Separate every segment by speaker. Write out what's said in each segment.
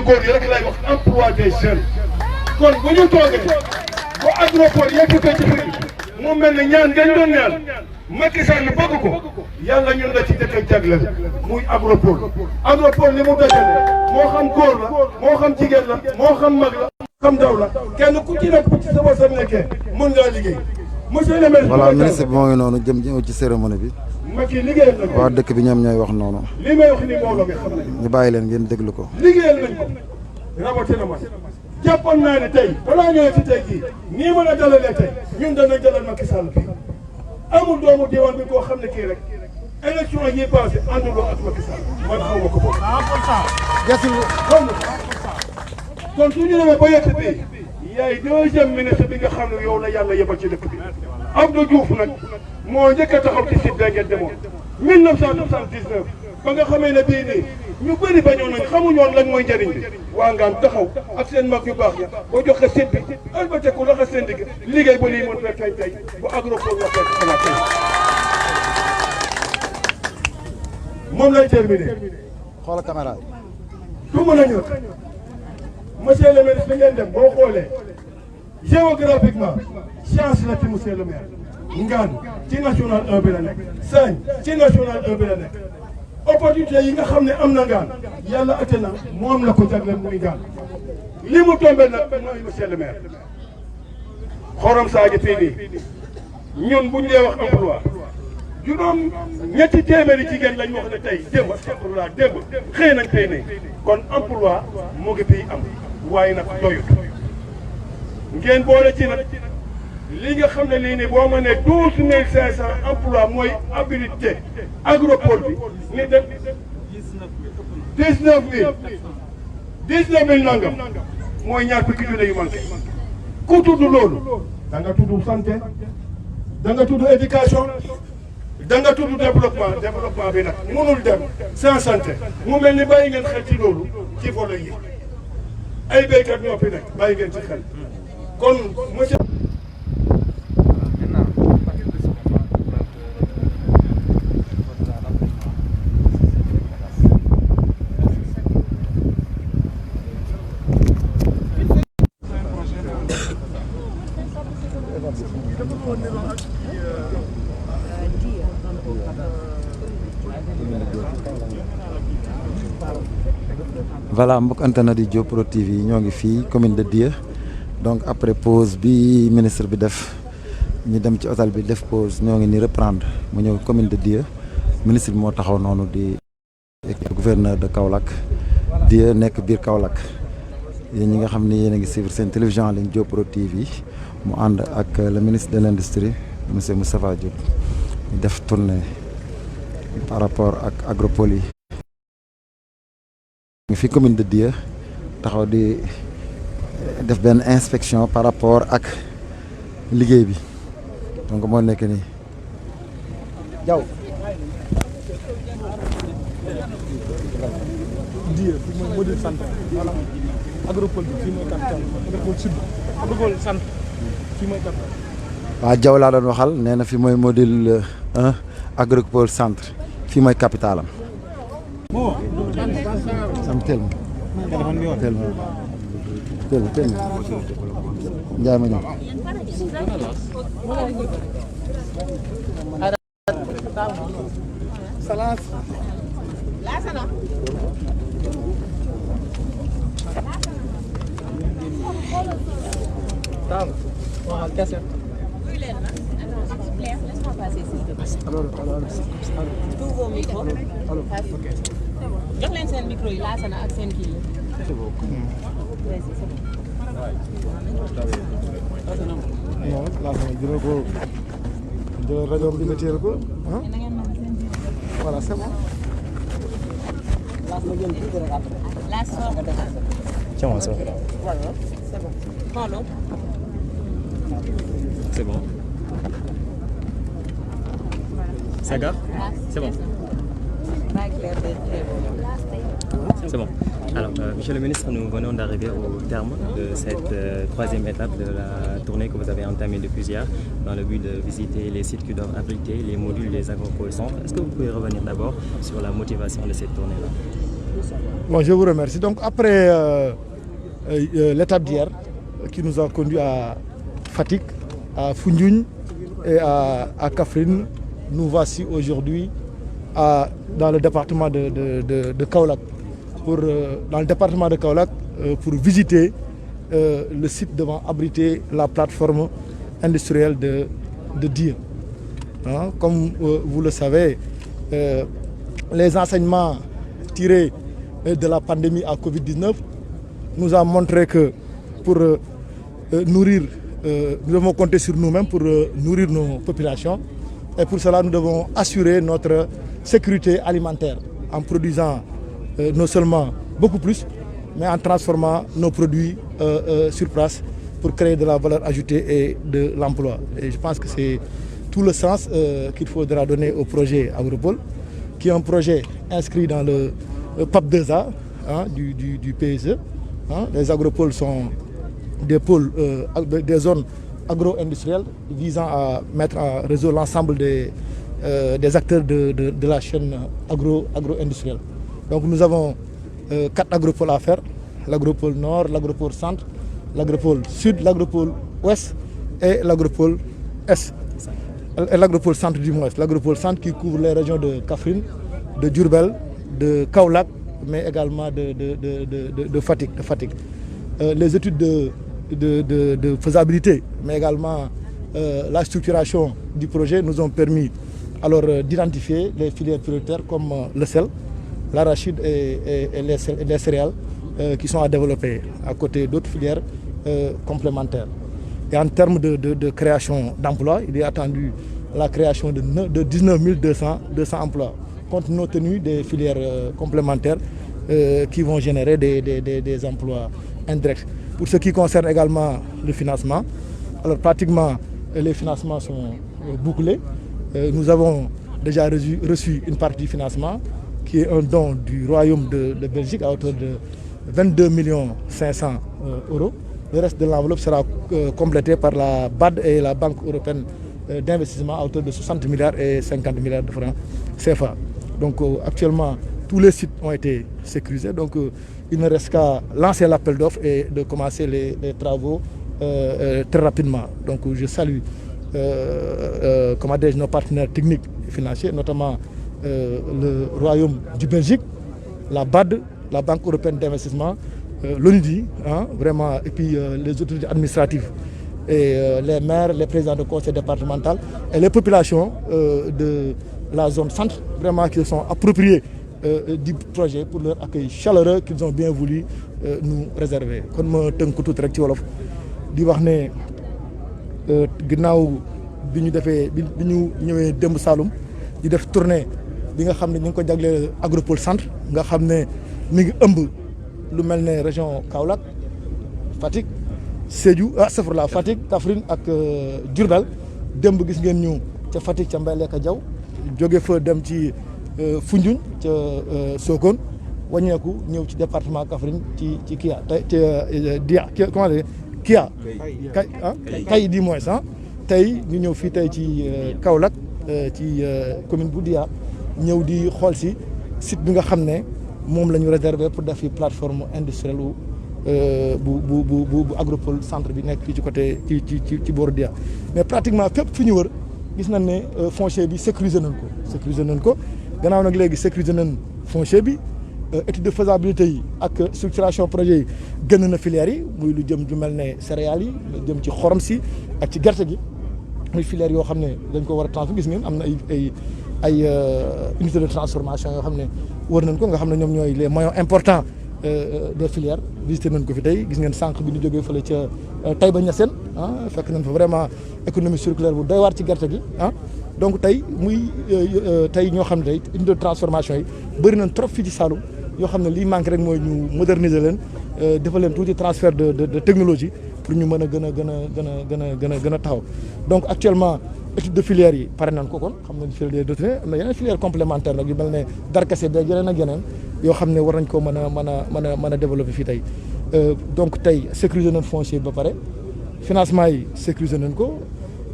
Speaker 1: góor yi rek lay wax emploi des jeunes kon bu ñu toogee bu agropole yëpp ko ci fii mu mel ne ñaan ngañ doon ñaan Macky Sall bëgg ko yàlla ñun la ci dëkk ak jagleel muy agropole li mu dajale moo xam góor la moo xam jigéen la moo xam mag la xam daw la kenn ku ci nekk ci sa bopp nekkee mën ngaa liggéey monsieur le maire.
Speaker 2: voilà ministre bi moo ngi noonu jëm ci cérémonie bi.
Speaker 1: Macky liggéeyal nañ ko
Speaker 2: waa dëkk bi ñoom ñooy wax noonu.
Speaker 1: li may wax ni mbooloo mi xam nañ
Speaker 2: ñu bàyyi leen ngeen déglu ko.
Speaker 1: liggéeyal nañ ko rawatina man jàppoon naa ne tey balaa ñëwee ci tey jii nii mën a dalalee tey ñun danañ dalal Macky Sall fii amul doomu diwaan bi koo xam ne kii rek élection yi passé ànduloo ak Macky Sall man xaw ma ko boobu. kon su ñu demee ba yegg bi yaay deuxième ministre bi nga xam ne yow la yàlla yebal ci dëkk bi Abdou Diouf nag moo njëkk a taxaw ci site ngeen demoon 1979 ba nga xamee ne bii nii ñu bëri bañoon nañ xamuñu woon lan mooy njëriñ bi waa ngaan taxaw ak seen mag yu baax ya boo joxe site bi albateku laxa seen digg liggéey ba lii mën fekk tey bu agropole waxee xalaat tey moom lay terminé.
Speaker 2: xoolal caméra bi.
Speaker 1: du mën a ñëw monsieur le maire fi ngeen dem boo xoolee géographiquement chance la ci monsieur le maire Ngane ci national 1 bi la nekk Sagne ci national 1 bi la nekk opportunité yi nga xam ne am na Ngane yàlla ate na moom la ko jagleel muy Ngane li mu tombé nag mooy monsieur le maire xorom saa gi fii nii ñun buñ dee wax emploi juróom ñetti téeméeri jigéen lañ wax ne tey démb astafurlah démb xëy nañ tey ne kon emploi mu ngi fii am waaye nag doyut ngeen boole ci nag li nga xam ne lii nii boo ma ne 12500 emploi mooy habilité agropole bi ni def 19000 nangam mooy ñaar fukki junne yu manqué ku tudd loolu da nga tudd santé da nga tudd éducation da nga tudd développement bi nag mënul dem sans santé mu mel ni bàyyi ngeen xel ci loolu ci volet yi ay béykat ñoo fi nekk bàyyi ngeen ci xel kon monsieur.
Speaker 2: voilà mbokk internet yi Diop Pro TV yi ñoo ngi fii commune de Dieu donc après pause bi ministre bi def ñu dem ci hôtel bi def pause ñoo ngi ni reprendre mu ñëw commune de Dieu ministre bi moo taxaw noonu di gouverneur de Kaolack Dieu nekk biir Kaolack yéen ñi nga xam ni yéen a ngi suivre seen télévision en ligne Diop Pro TV mu ànd ak le ministre de l'industrie monsieur Moustapha Diop ñu def tournée par rapport ak agropole yi ngi fi commune de Dieu taxaw di def benn inspection par rapport ak liggéey bi donc moo nekk nii jaw
Speaker 3: Dieu fi mooy module centre maanaam agropole bi fii mooy capital agropole sud agropole centre fii mooy capital
Speaker 2: waaw jaw laa doon waxal nee na fi mooy module 1 agropole centre fii mooy capitalam sam teel ma teel ma njaay ma ñëw
Speaker 3: Salas
Speaker 4: jox leen seen micro yi laasana ak seen kii yi.
Speaker 3: non laasana jëlal ko jëlal rajo bi nga téyel ko ah voilà c'est bon.
Speaker 4: C'est bon, ça. Voilà, c'est bon. Prends l'autre.
Speaker 5: C'est bon. Ça garde? C'est bon. C'est bon. Alors, Monsieur le ministre, nous venons d'arriver au terme de cette troisième étape de la tournée que vous avez entamée depuis hier, dans le but de visiter les sites qui doivent abriter les modules des agropoles centres. Est-ce que vous pouvez revenir d'abord sur la motivation de cette tournée-là?
Speaker 3: Bon, je vous remercie. Donc après l'étape d'hier qui nous a conduit à Fatick, à Foundiougne et à Kaffrine, nous voici aujourd'hui dans le département de Kaolack. Dans le département de Kaolack pour visiter le site devant abriter la plateforme industrielle de Dia. Hein, comme vous le savez, les enseignements tirés de la pandémie à Covid-19 nous a montré que pour nourrir, nous devons compter sur nous-mêmes pour nourrir nos populations. Et pour cela, nous devons assurer notre sécurité alimentaire en produisant non seulement beaucoup plus, mais en transformant nos produits sur place pour créer de la valeur ajoutée et de l'emploi. Et je pense que c'est tout le sens qu'il faudra donner au projet Agropole, qui est un projet inscrit dans le PAP 2A hein, du PSE. Hein. Les agropoles sont des pôles, des zones agro-industrielles visant à mettre en réseau l'ensemble des acteurs de la chaîne agro-industrielle. Donc nous avons 4 agropoles à faire, l'agropole nord, l'agropole centre, l'agropole sud, l'agropole ouest et l'agropole est. Et l'agropole centre du moins, l'agropole centre qui couvre les régions de Kaffrine, de Diourbel, de Kaolack, mais également de Fatick. Les études de faisabilité, mais également la structuration du projet nous ont permis alors d'identifier les filières prioritaires comme le sel, l'arachide et les céréales qui sont à développer à côté d'autres filières complémentaires. Et en termes de création d'emplois, il est attendu la création de 19 200 emplois, compte tenu des filières complémentaires qui vont générer des emplois indirects. Pour ce qui concerne également le financement, alors pratiquement les financements sont bouclés. Nous avons déjà reçu une partie du financement qui est un don du Royaume de Belgique à hauteur de 22 500 000 €. Le reste de l'enveloppe sera complété par la BAD et la Banque européenne d'investissement à hauteur de 60 milliards et 50 milliards de francs CFA. Donc actuellement, tous les sites ont été sécurisés. Donc il ne reste qu'à lancer l'appel d'offres et de commencer les travaux très rapidement. Donc je salue nos partenaires techniques et financiers, notamment le Royaume du Belgique, la BAD, la Banque européenne d'investissement, l'ONUDI, hein, vraiment, et puis les autorités administratives, et les maires, les présidents de conseil départemental et les populations de la zone centre, vraiment qui se sont appropriés du projet pour leur accueil chaleureux qu'ils ont bien voulu nous réserver. Kon ma tënk tuuti rek ci wolof di wax ne ginnaaw bi ñu ñëwee démb Saloum di def tournée bi nga xam ne ñu ngi ko jagleel agropole centre nga xam ne mi ngi ëmb lu mel ne région Kaolack, Fatick, Sédhiou Fatick, Kaffrine ak Diourbel. Démb gis ngeen ñu ca Fatick ca Mbayleka Diaw jóge fa dem ci Foundiougne ca Sokone wàññeeku ñëw ci département Kaffrine ci Kia Dia comment dire Kia kay di moins tey ñu ñëw fii tey ci Kaolack ci commune bu Dia ñëw di xool si site bi nga xam ne moom la ñu réservé pour def fi plateforme industrielle bu agropole centre bi nekk fii ci côté ci booru Dia. Mais pratiquement fépp fi ñu wër gis nañ ne foncier bi sécuriser nañ ko gannaaw nag léegi sécuriser nañ foncier bi étude de faisabilité yi ak structuration projet yi gën na filières yi muy lu jëm ju mel ne céréales yi lu jëm ci xorom si ak ci gerte gi muy filières yoo xam ne dañ ko war a transformer. Gis ngeen am na ay unité de transformation yoo xam ne wër nañ ko nga xam ne ñoom ñooy les maillons importants des filières visité nañ ko fi tey. Gis ngeen sànq bi ñu jógee fële ca Taïba Niassène fekk nañ fa vraiment économie circulaire bu doy waar ci gerte gi donc tey muy tey ñoo xam ne tey unité de transformation yi bëri nañ trop fii ci Saloum yoo xam ne lii manque rek mooy ñu moderniser leen defal leen tuuti transfert de technologie pour ñu mën a gën a taxaw. Donc actuellement étude de filière yi pare nañ ko kon xam nañ filière de am na yeneen filière complémentaire nag yu mel ne darkase beeg yeneen ak yeneen yoo xam ne war nañ ko mën a développer fii tey. Donc tey sécuriser nañ foncier ba pare financement yi sécuriser nañ ko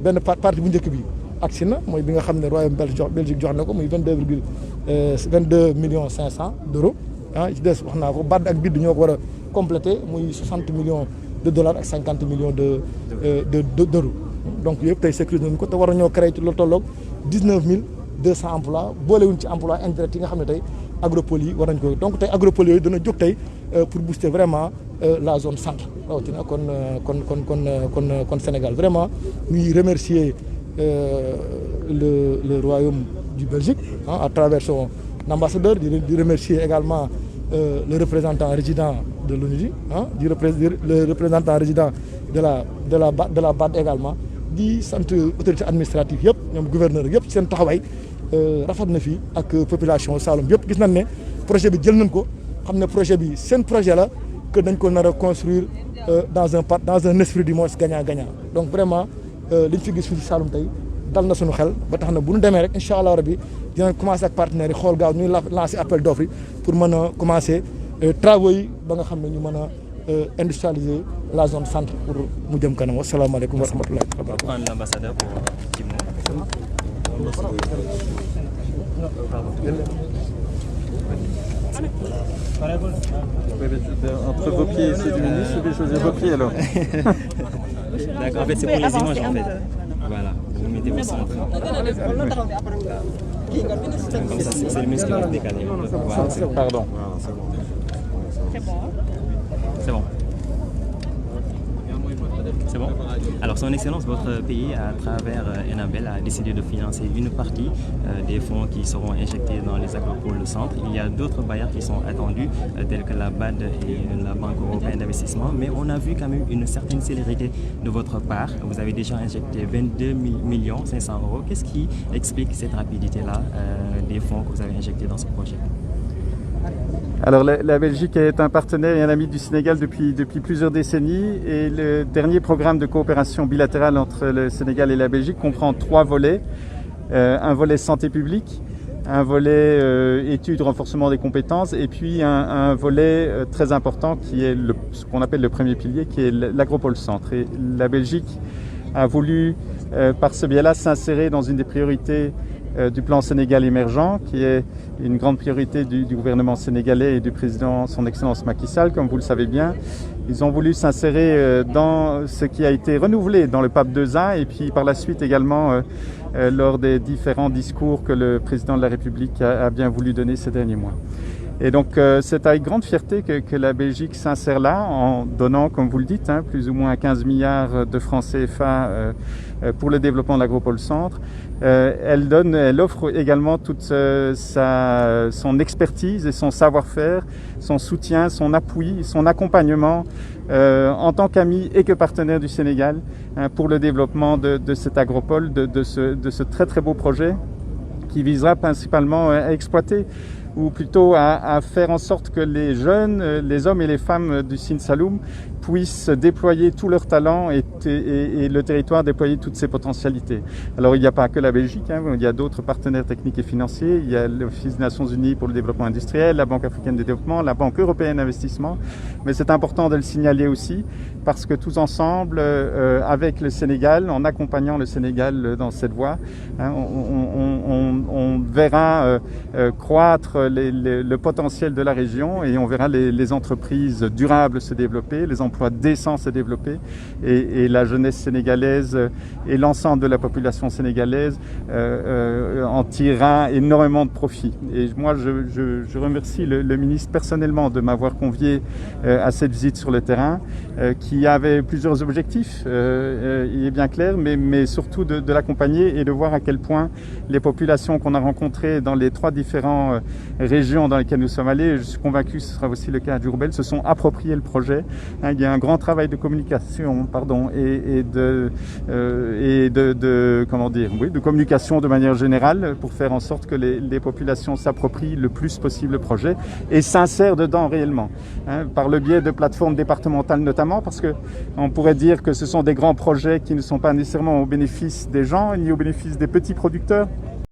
Speaker 3: benn partie bu njëkk bi agsi na mooy bi nga xam ne Royaume Belgique jox na ko muy 22 millions 500 € ah ci des wax naa ko BAD ak BID ñoo ko war a complété muy 60 millions de dollars ak 50 millions d'euros donc yëpp tey sécuriser nañu ko te war nañoo créer ci lu tolloog 19 200 emplois boolewuñ ci emploi indirect yi nga xam ne tey agropole yi war nañ ko donc tey agropole yooyu dana jóg tey pour booster vraiment la zone centre rawatina kon Sénégal vraiment ñuy remercier le royaume du Belgique à travers son ambassadeur di remercier également le représentant résident de l'ONUDI le représentant résident de la BAD également di sant autorité administrative yëpp ñoom gouverneur yëpp ci seen taxawaay rafet na fii ak population Saloum yëpp gis nañ ne projet bi jël nañ ko xam ne projet bi seen projet la que dañ ko nar a construire dans un esprit du moins gagnant-gagnant donc vraiment liñ fi gis fii ci Saloum tey dal na suñu xel ba tax na bu ñu demee rek incha allah rabi dinañ commencé ak partenaires yi xool gaaw ñuy lancer appel d'offres yi pour mën a commencer travaux yi ba nga xam ne ñu mën a industrialiser la zone centre pour mu jëm kanam wasalaamaaleykum wa rahmatullahi wa barakatuh.
Speaker 5: Prendre l'ambassadeur pour petit mot.
Speaker 6: Entre vos pieds et ceux du ministre, je vais choisir vos pieds alors.
Speaker 5: D'accord, en fait c'est pour les images en fait. Voilà, vous mettez vos centres. Comme ça, c'est le ministre qui va se décaler. Voilà.
Speaker 6: Pardon.
Speaker 5: C'est bon. C'est bon. Alors, Son Excellence, votre pays, à travers Enabel, a décidé de financer une partie des fonds qui seront injectés dans les agropoles centre. Il y a d'autres bailleurs qui sont attendus, tels que la BAD et la Banque européenne d'investissement, mais on a vu quand même une certaine célérité de votre part. Vous avez déjà injecté 22 500 000 €. Qu'est-ce qui explique cette rapidité-là des fonds que vous avez injectés dans ce projet?
Speaker 6: Alors la Belgique est un partenaire et un ami du Sénégal depuis plusieurs décennies et le dernier programme de coopération bilatérale entre le Sénégal et la Belgique comprend 3 volets. Un volet santé publique, un volet études, renforcement des compétences et puis un volet très important qui est ce qu'on appelle le premier pilier qui est l'agropole centre. Et la Belgique a voulu par ce biais-là s'insérer dans une des priorités du plan Sénégal émergent, qui est une grande priorité du gouvernement sénégalais et du président, son Excellence Macky Sall, comme vous le savez bien. Ils ont voulu s'insérer dans ce qui a été renouvelé dans le PAP 2A et puis par la suite également lors des différents discours que le président de la République a bien voulu donner ces derniers mois. Et donc c'est avec grande fierté que la Belgique s'insère là en donnant, comme vous le dites, plus ou moins 15 milliards de francs CFA pour le développement de l'agropole centre. Elle offre également toute son expertise et son savoir-faire, son soutien, son appui, son accompagnement en tant qu'ami et que partenaire du Sénégal pour le développement de cette agropole, de ce très très beau projet qui visera principalement à exploiter ou plutôt à faire en sorte que les jeunes, les hommes et les femmes du Sine Saloum puissent déployer tout leur talent et le territoire déployer toutes ses potentialités. Alors il n'y a pas que la Belgique, il y a d'autres partenaires techniques et financiers, il y a l'Office des Nations Unies pour le développement industriel, la Banque africaine de développement, la Banque européenne d'investissement, mais c'est important de le signaler aussi parce que tous ensemble, avec le Sénégal, en accompagnant le Sénégal dans cette voie, on verra croître le potentiel de la région et on verra les entreprises durables se développer, les emplois décents se développer et la jeunesse sénégalaise et l'ensemble de la population sénégalaise en tirera énormément de profit. Et moi, je remercie le ministre personnellement de m'avoir convié à cette visite sur le terrain qui avait plusieurs objectifs, il est bien clair, mais surtout de l'accompagner et de voir à quel point les populations qu'on a rencontrées dans les 3 différents régions dans lesquelles nous sommes allés, je suis convaincu que ce sera aussi le cas à Diourbel, se sont appropriés le projet. Il y a un grand travail de communication, et de communication de manière générale pour faire en sorte que les populations s'approprient le plus possible le projet et s'insèrent dedans réellement, par le biais de plateformes départementales notamment, parce que on pourrait dire que ce sont des grands projets qui ne sont pas nécessairement au bénéfice des gens ni au bénéfice des petits producteurs.